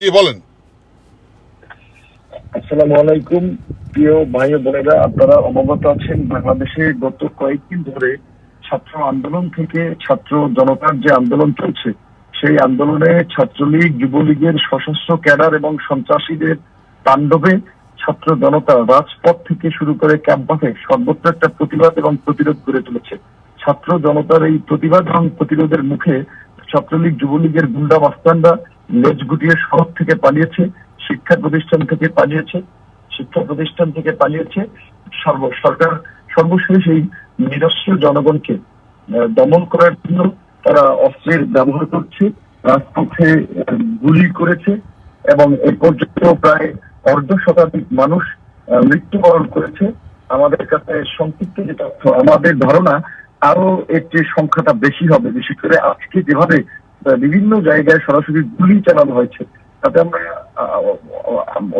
কি বলেন? আসসালামু আলাইকুম। প্রিয় ভাই ও বোনেরা, আপনারা অবগত আছেন বাংলাদেশে গত কয়েকদিন ধরে ছাত্র আন্দোলন থেকে ছাত্র জনতার যে আন্দোলন চলছে, সেই আন্দোলনে ছাত্রলীগ, যুবলীগের সশস্ত্র ক্যাডার এবং সন্ত্রাসীদের তাণ্ডবে ছাত্র জনতা রাজপথ থেকে শুরু করে ক্যাম্পাসে সর্বত্র একটা প্রতিবাদ এবং প্রতিরোধ গড়ে তুলেছে। ছাত্র জনতার এই প্রতিবাদ এবং প্রতিরোধের মুখে ছাত্রলীগ, যুবলীগের গুন্ডা মাস্তানরা লেজ গুটিয়ে শহর থেকে পালিয়েছে, শিক্ষা প্রতিষ্ঠান থেকে পালিয়েছে। সরকার সর্বশেষ এই নিরস্ত্র জনগণকে দমন করার জন্য তারা অস্ত্রের ব্যবহার করছে, রাজপথে গুলি করেছে এবং এ পর্যন্ত প্রায় অর্ধশতাধিক মানুষ মৃত্যুবরণ করেছে। আমাদের কাছে সংক্ষিপ্ত যে তথ্য, আমাদের ধারণা আরো এর যে সংখ্যাটা বেশি হবে, বিশেষ করে আজকে যেভাবে বিভিন্ন জায়গায় সরাসরি গুলি চালানো হয়েছে, তাতে আমরা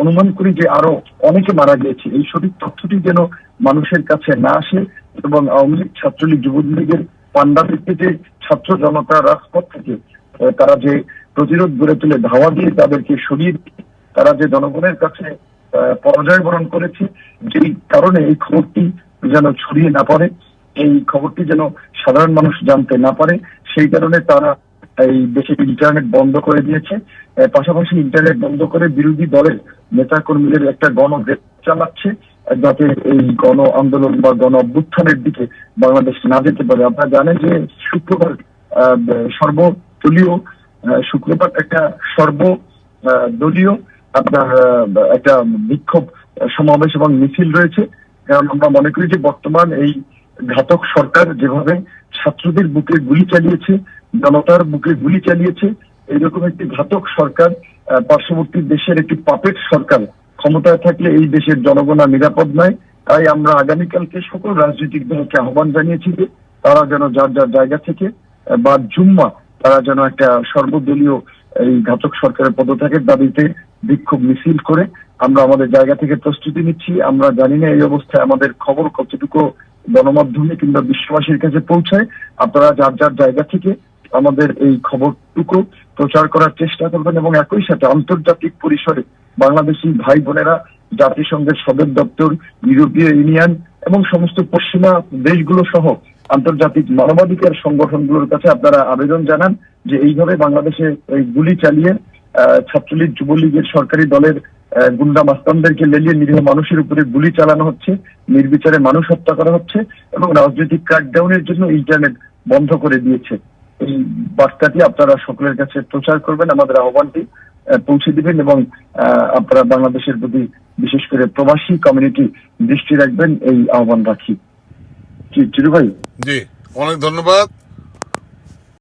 অনুমান করি যে আরো অনেকে মারা গিয়েছে। এই সঠিক তথ্যটি যেন মানুষের কাছে না আসে এবং আওয়ামী লীগ, ছাত্রলীগ, যুবলীগের পান্ডা থেকে যে ছাত্র জনতা রাজপথ থেকে তারা যে প্রতিরোধ গড়ে তুলে ধাওয়া দিয়ে তাদেরকে সরিয়ে দিয়ে তারা যে জনগণের কাছে পরাজয় বরণ করেছে, যেই কারণে এই খবরটি যেন ছড়িয়ে না পড়ে, এই খবরটি যেন সাধারণ মানুষ জানতে না পারে, সেই কারণে তারা এই দেশে ইন্টারনেট বন্ধ করে দিয়েছে। পাশাপাশি ইন্টারনেট বন্ধ করে বিরোধী দলের নেতা কর্মীদের একটা গণগ্রেফতার চালাচ্ছে, যাতে এই গণ আন্দোলন বা গণ অভ্যুত্থানের দিকে বাংলাদেশ না যেতে পারে। আপনারা জানেন যে শুক্রবার একটা সর্বদলীয় আপনার একটা বিক্ষোভ সমাবেশ এবং মিছিল রয়েছে। কারণ আমরা মনে করি যে বর্তমান এই ঘাতক সরকার যেভাবে ছাত্রদের বুকে গুলি চালিয়েছে, জনতার বুকে গুলি চালিয়েছে, এইরকম একটি ঘাতক সরকার, পার্শ্ববর্তী দেশের একটি পাপেট সরকার ক্ষমতায় থাকলে এই দেশের জনগণ আর নিরাপদ নয়। তাই আমরা আগামীকালকে সকল রাজনৈতিক দলকে আহ্বান জানিয়েছি যে তারা যেন যার যার জায়গা থেকে বা জুম্মা তারা যেন একটা সর্বদলীয় এই ঘাতক সরকারের পদত্যাগের দাবিতে বিক্ষোভ মিছিল করে আমরা আমাদের জায়গা থেকে প্রস্তুতি নিচ্ছি। আমরা জানি না এই অবস্থায় আমাদের খবর কতটুকু গণমাধ্যমে কিংবা বিশ্ববাসীর কাছে পৌঁছায়। আপনারা যার যার জায়গা থেকে আমাদের এই খবরটুকু প্রচার করার চেষ্টা করবেন এবং একই সাথে আন্তর্জাতিক পরিসরে বাংলাদেশি ভাই বোনেরা জাতিসংঘের সদর দপ্তর, ইউরোপীয় ইউনিয়ন এবং সমস্ত পশ্চিমা দেশগুলো সহ আন্তর্জাতিক মানবাধিকার সংগঠনগুলোর কাছে আপনারা আবেদন জানান যে এইভাবে বাংলাদেশে এই গুলি চালিয়ে ছাত্রলীগ, যুবলীগের সরকারি দলের গুন্ডা মাস্তানদেরকে লেলিয়ে নিরীহ মানুষের উপরে গুলি চালানো হচ্ছে, নির্বিচারে মানুষ হত্যা করা হচ্ছে এবং রাজনৈতিক ক্র্যাকডাউনের জন্য ইন্টারনেট বন্ধ করে দিয়েছে। এই বার্তাটি আপনারা সকলের কাছে প্রচার করবেন, আমাদের আহ্বানটি পৌঁছে দিবেন এবং আপনারা বাংলাদেশের প্রতি বিশেষ করে প্রবাসী কমিউনিটি দৃষ্টি রাখবেন, এই আহ্বান রাখি। চিরু ভাই, জি, অনেক ধন্যবাদ।